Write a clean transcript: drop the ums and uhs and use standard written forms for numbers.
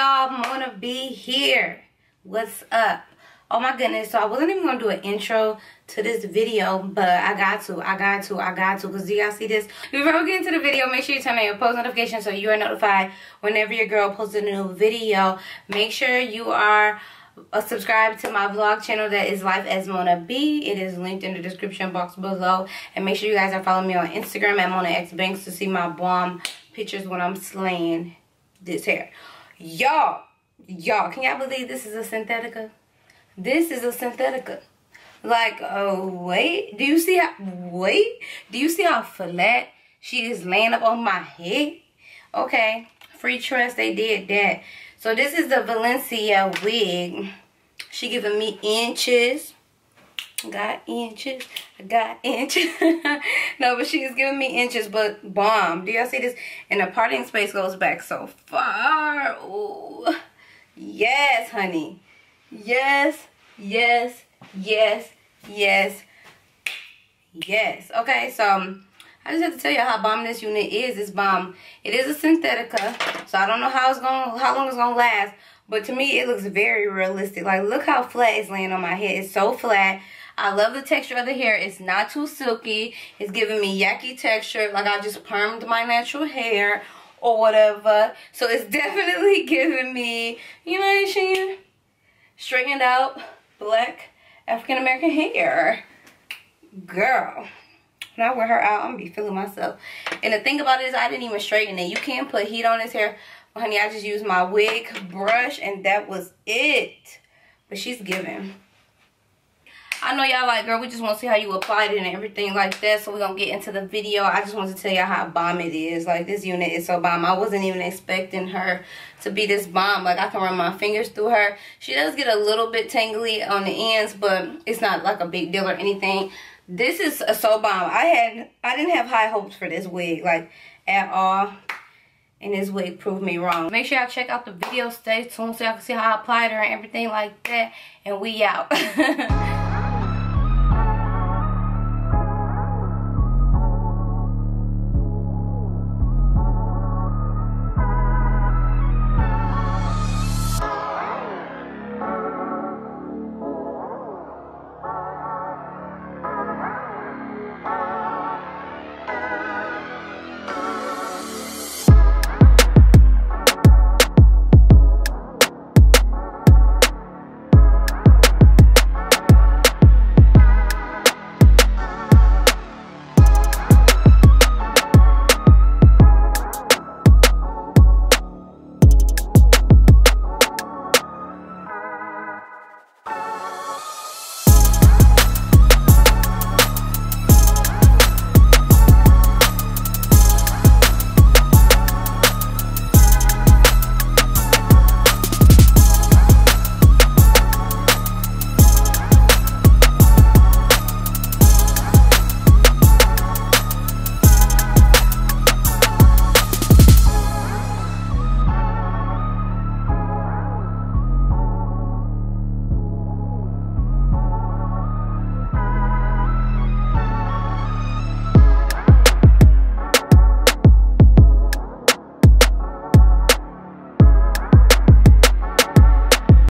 y'all, Mona B here. What's up? Oh my goodness, so I wasn't even gonna do an intro to this video, but I got to, because do y'all see this? Before we get into the video, make sure you turn on your post notifications so you are notified whenever your girl posts a new video. Make sure you are subscribed to my vlog channel that is Life as Mona B. It is linked in the description box below. And make sure you guys are following me on Instagram at Mona X Banks to see my bomb pictures when I'm slaying this hair. Y'all, can y'all believe this is a Synthetica? This is a Synthetica. Like, wait, do you see how flat she is laying up on my head? Okay, free trust, they did that. So this is the Valencia wig. She giving me inches. Got inches. I got inches. No, but she is giving me inches, but bomb. Do y'all see this? And the parting space goes back so far. Ooh. Yes, honey. Yes, yes, yes, yes, yes. Okay, so I just have to tell you how bomb this unit is. It's bomb. It is a Synthetica, so I don't know how long it's gonna last. But to me, it looks very realistic. Like, look how flat it's laying on my head. It's so flat. I love the texture of the hair. It's not too silky. It's giving me yucky texture, like I just permed my natural hair or whatever. So it's definitely giving me, you know what I'm saying, straightened out black African American hair. Girl, when I wear her out, I'm gonna be feeling myself. And the thing about it is, I didn't even straighten it. You can't put heat on this hair. Well, honey, I just used my wig brush and that was it. But she's giving. I know y'all like, girl, we just want to see how you applied it and everything like that. So we're going to get into the video. I just want to tell y'all how bomb it is. Like, this unit is so bomb. I wasn't even expecting her to be this bomb. Like, I can run my fingers through her. She does get a little bit tangly on the ends, but it's not like a big deal or anything. This is so bomb. I didn't have high hopes for this wig, like, at all. And this wig proved me wrong. Make sure y'all check out the video. Stay tuned so y'all can see how I applied her and everything like that. And we out.